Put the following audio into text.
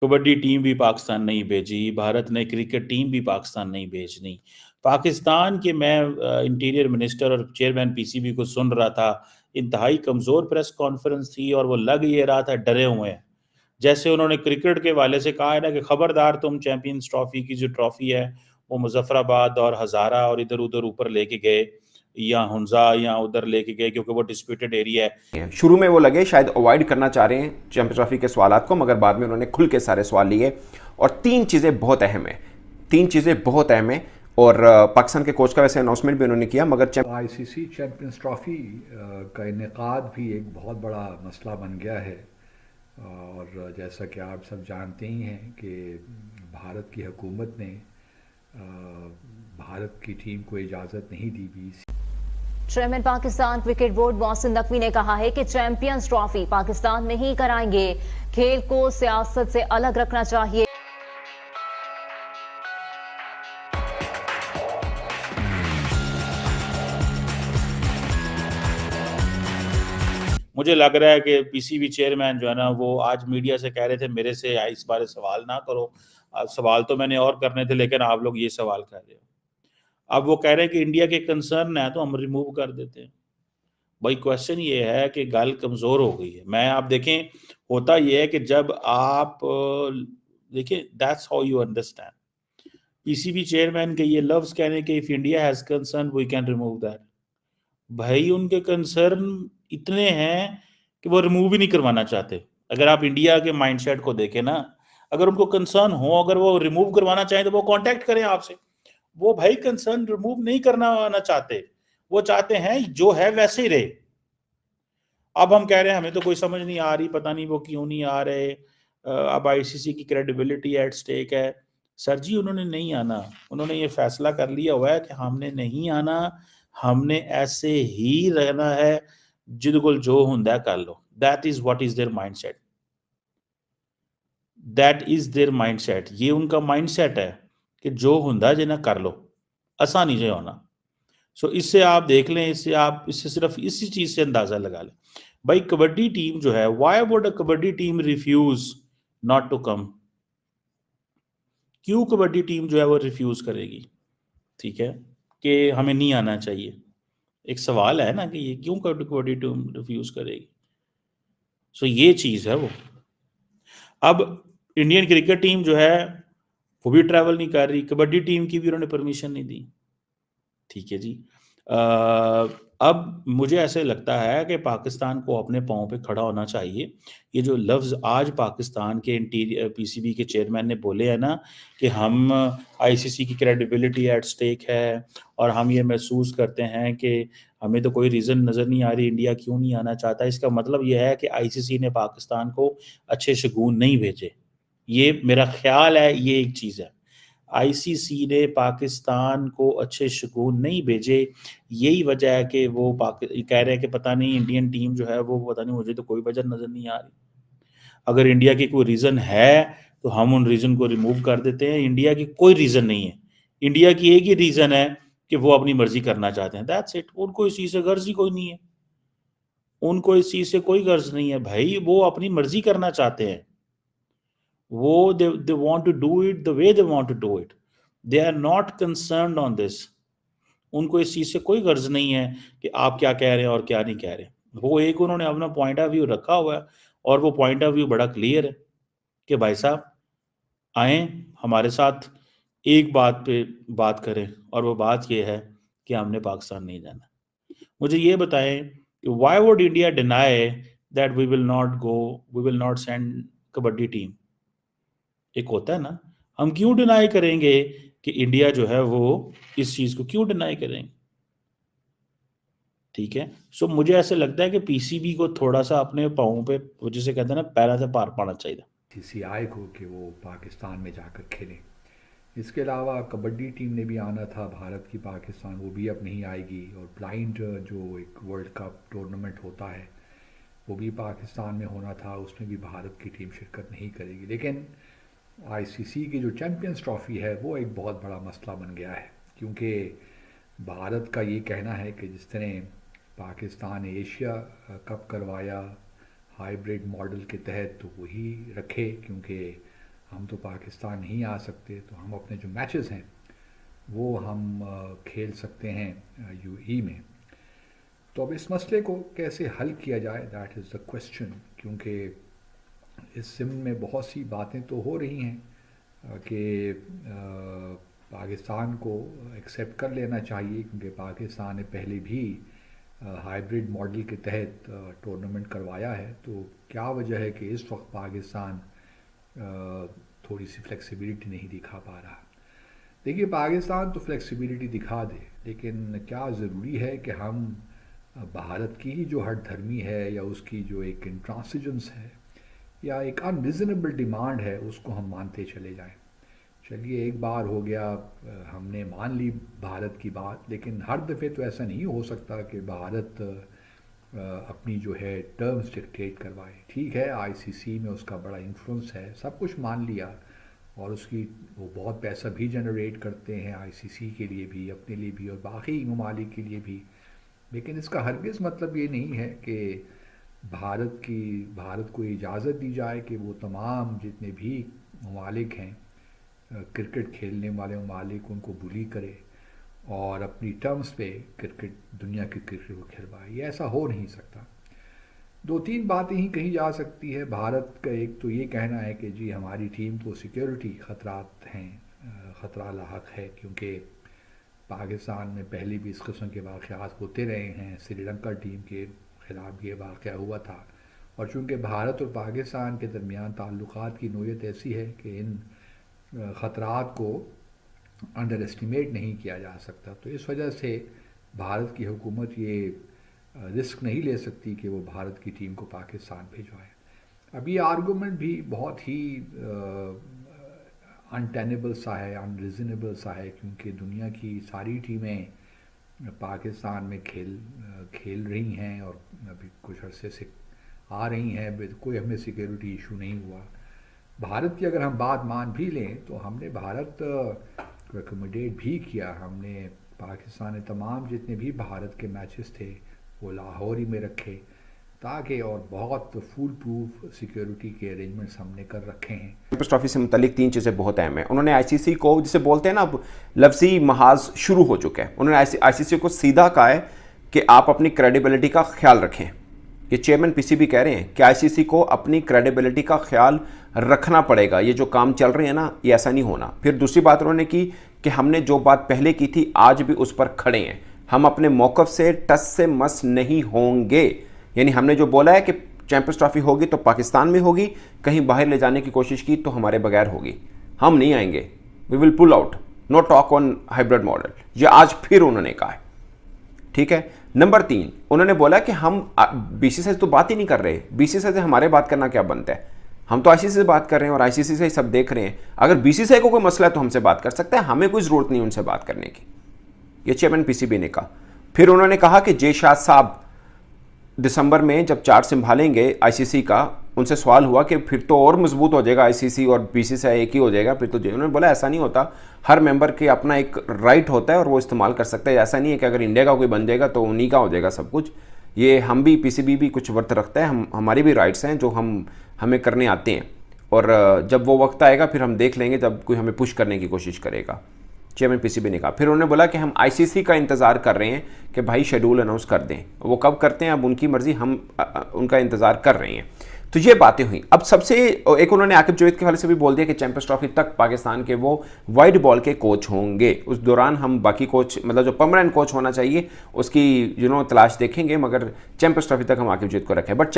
Kabaddi team भी पाकिस्तान नहीं भेजी, भारत ने क्रिकेट टीम भी पाकिस्तान नहीं भेजनी। पाकिस्तान के मैं इंटीरियर मिनिस्टर और चेयरमैन पीसीबी को सुन रहा था, इंतहाई कमज़ोर प्रेस कॉन्फ्रेंस थी और वो लग ये रहा था डरे हुए हैं। जैसे उन्होंने क्रिकेट के वाले से कहा है ना कि खबरदार तुम चैंपियंस ट्रॉफी की जो ट्रॉफी है वो मुजफ्फराबाद और हज़ारा और इधर उधर ऊपर लेके गए या हुंजा या उधर लेके गए क्योंकि वो डिस्प्यूटेड एरिया है। शुरू में वो लगे शायद अवॉइड करना चाह रहे हैं चैंपियंस ट्रॉफी के सवाल को, मगर बाद में उन्होंने खुल के सारे सवाल लिए। और तीन चीज़ें बहुत अहम है, तीन चीज़ें बहुत अहम है। और पाकिस्तान के कोच का वैसे अनाउंसमेंट भी उन्होंने किया, मगर आईसीसी चैंपियंस ट्रॉफी का इनेकाद भी एक बहुत बड़ा मसला बन गया है। और जैसा कि आप सब जानते ही हैं कि भारत की हुकूमत ने भारत की टीम को इजाज़त नहीं दी भी। Chairman Pakistan cricket board Mohsin Naqvi ने कहा है कि चैंपियंस ट्रॉफी पाकिस्तान में ही कराएंगे, खेल को सियासत से अलग रखना चाहिए। मुझे लग रहा है कि पीसीबी चेयरमैन जो है ना वो आज मीडिया से कह रहे थे मेरे से इस बारे सवाल ना करो। सवाल तो मैंने और करने थे लेकिन आप लोग ये सवाल कर रहे हो। अब वो कह रहे हैं कि इंडिया के कंसर्न है तो हम रिमूव कर देते हैं। भाई क्वेश्चन ये है कि गल कमजोर हो गई है। मैं आप देखें, होता ये है कि जब आप देखिए that's how you understand. PCB chairman के ये लफ्ज कहने के if India has concern we can remove that. भाई उनके कंसर्न इतने हैं कि वो रिमूव ही नहीं करवाना चाहते। अगर आप इंडिया के माइंडसेट को देखें ना, अगर उनको कंसर्न हो, अगर वो रिमूव करवाना चाहें तो वो कांटेक्ट करें आपसे। वो भाई कंसर्न रिमूव नहीं करना चाहते, वो चाहते हैं जो है वैसे ही रहे। अब हम कह रहे हैं हमें तो कोई समझ नहीं आ रही, पता नहीं वो क्यों नहीं आ रहे, अब आईसीसी की क्रेडिबिलिटी एट स्टेक है। सर जी उन्होंने नहीं आना, उन्होंने ये फैसला कर लिया हुआ है कि हमने नहीं आना, हमने ऐसे ही रहना है, जिद कोल जो हुंदा है कर लो। That is what is their mindset, that is their mindset. ये उनका माइंडसेट है कि जो हुंदा जे ना कर लो, असा नहीं जे होना। सो इससे आप देख लें, इससे आप इससे सिर्फ इसी चीज से अंदाजा लगा लें। भाई कबड्डी टीम जो है, why would a kabaddi team refuse not to come? क्यों कबड्डी टीम जो है वो रिफ्यूज करेगी? ठीक है, कि हमें नहीं आना चाहिए। एक सवाल है ना कि ये क्यों कबड्डी टीम रिफ्यूज करेगी? सो ये चीज है वो। अब इंडियन क्रिकेट टीम जो है वो भी ट्रैवल नहीं कर रही, कबड्डी टीम की भी उन्होंने परमिशन नहीं दी। ठीक है जी। अब मुझे ऐसे लगता है कि पाकिस्तान को अपने पाँव पे खड़ा होना चाहिए। ये जो लफ्ज़ आज पाकिस्तान के इंटीरियर पीसीबी के चेयरमैन ने बोले हैं ना कि हम आईसीसी की क्रेडिबिलिटी एट स्टेक है और हम ये महसूस करते हैं कि हमें तो कोई रीज़न नज़र नहीं आ रही इंडिया क्यों नहीं आना चाहता। इसका मतलब ये है कि आईसीसी ने पाकिस्तान को अच्छे शगुन नहीं भेजे। ये मेरा ख़्याल है, ये एक चीज़ है। आईसीसी ने पाकिस्तान को अच्छे शगुन नहीं भेजे। यही वजह है कि वो कह रहे हैं कि पता नहीं इंडियन टीम जो है वो पता नहीं, मुझे तो कोई वजह नज़र नहीं आ रही। अगर इंडिया की कोई रीज़न है तो हम उन रीज़न को रिमूव कर देते हैं। इंडिया की कोई रीज़न नहीं है। इंडिया की एक ही रीज़न है कि वो अपनी मर्जी करना चाहते हैं, दैट्स इट। उनको इस चीज़ से गर्ज ही कोई नहीं है। उनको इस चीज़ से कोई गर्ज नहीं है भाई, वो अपनी मर्जी करना चाहते हैं। वो they want to do it the way they want to do it. They are not concerned on this. उनको इस चीज़ से कोई गर्ज नहीं है कि आप क्या कह रहे हैं और क्या नहीं कह रहे। वो एक उन्होंने अपना पॉइंट ऑफ व्यू रखा हुआ है और वो पॉइंट ऑफ व्यू बड़ा क्लियर है कि भाई साहब आए हमारे साथ एक बात पे बात करें, और वो बात ये है कि हमने पाकिस्तान नहीं जाना। मुझे ये बताएं कि why would India deny that we will not go, we will not send kabaddi team. एक होता है ना, हम क्यों डिनाई करेंगे कि इंडिया जो है वो इस चीज़ को क्यों डिनाई करेंगे? ठीक है। सो मुझे ऐसे लगता है कि पीसीबी को थोड़ा सा अपने पाँव पे, वो जिसे कहते हैं ना, पैरों से पार पाना चाहिए। सीसीआई को कि वो पाकिस्तान में जाकर खेलें। इसके अलावा कबड्डी टीम ने भी आना था भारत की पाकिस्तान, वो भी अब नहीं आएगी। और ब्लाइंड जो एक वर्ल्ड कप टूर्नामेंट होता है वो भी पाकिस्तान में होना था, उसमें भी भारत की टीम शिरकत नहीं करेगी। लेकिन आईसीसी की जो चैंपियंस ट्रॉफ़ी है वो एक बहुत बड़ा मसला बन गया है, क्योंकि भारत का ये कहना है कि जिस तरह पाकिस्तान ने एशिया कप करवाया हाइब्रिड मॉडल के तहत, तो वही रखे, क्योंकि हम तो पाकिस्तान नहीं आ सकते, तो हम अपने जो मैचेस हैं वो हम खेल सकते हैं यूएई में। तो अब इस मसले को कैसे हल किया जाए, दैट इज़ द क्वेश्चन, क्योंकि इस ज़िम्न में बहुत सी बातें तो हो रही हैं कि पाकिस्तान को एक्सेप्ट कर लेना चाहिए, क्योंकि पाकिस्तान ने पहले भी हाइब्रिड मॉडल के तहत टूर्नामेंट करवाया है। तो क्या वजह है कि इस वक्त पाकिस्तान थोड़ी सी फ्लेक्सिबिलिटी नहीं दिखा पा रहा। देखिए, पाकिस्तान तो फ्लेक्सिबिलिटी दिखा दे, लेकिन क्या ज़रूरी है कि हम भारत की ही जो हठधर्मी है या उसकी जो एक इंट्रांसिजेंस है या एक अनरिजनेबल डिमांड है उसको हम मानते चले जाएं। चलिए, एक बार हो गया, हमने मान ली भारत की बात, लेकिन हर दफ़े तो ऐसा नहीं हो सकता कि भारत अपनी जो है टर्म्स डिक्टेट करवाए। ठीक है, आईसीसी में उसका बड़ा इन्फ्लुएंस है, सब कुछ मान लिया, और उसकी वो बहुत पैसा भी जनरेट करते हैं आईसीसी के लिए भी, अपने लिए भी और बाकी ममालिक के लिए भी। लेकिन इसका हरगिज़ मतलब ये नहीं है कि भारत को इजाज़त दी जाए कि वो तमाम जितने भी ममालिक हैं क्रिकेट खेलने वाले ममालिक, उनको बुली करे और अपनी टर्म्स पे क्रिकेट, दुनिया की क्रिकेट को खिलवाए। ये ऐसा हो नहीं सकता। दो तीन बातें ही कही जा सकती है। भारत का एक तो ये कहना है कि जी हमारी टीम को सिक्योरिटी ख़तरात हैं, ख़तरा लाहक है, क्योंकि पाकिस्तान में पहले भी इस किस्म के वाक़यात होते रहे हैं। श्रीलंका टीम के ख़िलाफ़ ये वाक़या हुआ था, और चूँकि भारत और पाकिस्तान के दरमियान ताल्लुक़ात की नोयत ऐसी है कि इन ख़तरात को अंडर एस्टिमेट नहीं किया जा सकता। तो इस वजह से भारत की हुकूमत ये रिस्क नहीं ले सकती कि वो भारत की टीम को पाकिस्तान भिजवाए। अब ये आर्गूमेंट भी बहुत ही अनटेनेबल सा है, अनरीजनेबल सा है, क्योंकि दुनिया की सारी टीमें पाकिस्तान में खेल रही हैं और अभी कुछ अरसे से आ रही हैं, कोई हमें सिक्योरिटी इशू नहीं हुआ। भारत की अगर हम बात मान भी लें तो हमने भारत को एकोमोडेट भी किया। हमने पाकिस्तान ने तमाम जितने भी भारत के मैचेस थे वो लाहौर ही में रखे, ताकि और बहुत फुल प्रूफ सिक्योरिटी के अरेंजमेंट्स हमने कर रखे हैं। चैंपियंस ट्रॉफी से मुतालिक तीन चीज़ें बहुत अहम है। उन्होंने आईसीसी को, जिसे बोलते हैं ना, अब लफ्जी महाज शुरू हो चुका है, उन्होंने आईसीसी को सीधा कहा है कि आप अपनी क्रेडिबिलिटी का ख्याल रखें। ये चेयरमैन पीसीबी कह रहे हैं कि आईसीसी को अपनी क्रेडिबिलिटी का ख्याल रखना पड़ेगा, ये जो काम चल रहे हैं ना, ये ऐसा नहीं होना। फिर दूसरी बात उन्होंने की कि हमने जो बात पहले की थी आज भी उस पर खड़े हैं, हम अपने मौक़िफ़ से टस से मस नहीं होंगे। यानी हमने जो बोला है कि चैंपियंस ट्रॉफी होगी तो पाकिस्तान में होगी, कहीं बाहर ले जाने की कोशिश की तो हमारे बगैर होगी, हम नहीं आएंगे, we will pull out, no talk on hybrid model. ये आज फिर उन्होंने कहा है, ठीक है। नंबर 3, उन्होंने बोला कि हम बीसीसीआई से तो बात ही नहीं कर रहे, बीसीसीआई से हमारे बात करना क्या बनता है, हम तो आईसीसी से बात कर रहे हैं और आईसीसी से ही सब देख रहे हैं। अगर बीसीसीआई को कोई मसला है तो हमसे बात कर सकता है, हमें कोई ज़रूरत नहीं उनसे बात करने की, ये चेयरमैन पीसीबी ने कहा। फिर उन्होंने कहा कि जे शाह साहब दिसंबर में जब चार्ज संभालेंगे आईसीसी का, उनसे सवाल हुआ कि फिर तो और मजबूत हो जाएगा आईसीसी और बीसीसीआई एक ही हो जाएगा, फिर तो उन्होंने बोला ऐसा नहीं होता, हर मेंबर के अपना एक राइट होता है और वो इस्तेमाल कर सकता है। ऐसा नहीं है कि अगर इंडिया का कोई बन जाएगा तो उन्हीं का हो जाएगा सब कुछ। ये हम भी, पीसीबी भी कुछ वर्त रखता है, हमारी भी राइट्स हैं जो हमें करने आते हैं, और जब वो वक्त आएगा फिर हम देख लेंगे जब कोई हमें पुश करने की कोशिश करेगा, चेयरमैन पीसीबी ने कहा। फिर उन्होंने बोला कि हम आईसीसी का इंतज़ार कर रहे हैं कि भाई शेड्यूल अनाउंस कर दें, वो कब करते हैं अब उनकी मर्ज़ी, हम उनका इंतज़ार कर रहे हैं। तो ये बातें हुई। अब सबसे एक उन्होंने आकिब जावेद के हवाले से भी बोल दिया कि चैंपियंस ट्रॉफी तक पाकिस्तान के वो वाइड बॉल के कोच होंगे, उस दौरान हम बाकी कोच, मतलब जो परमानेंट कोच होना चाहिए उसकी तलाश देखेंगे, मगर चैंपियंस ट्रॉफी तक हम आकिब जावेद को रखें। बट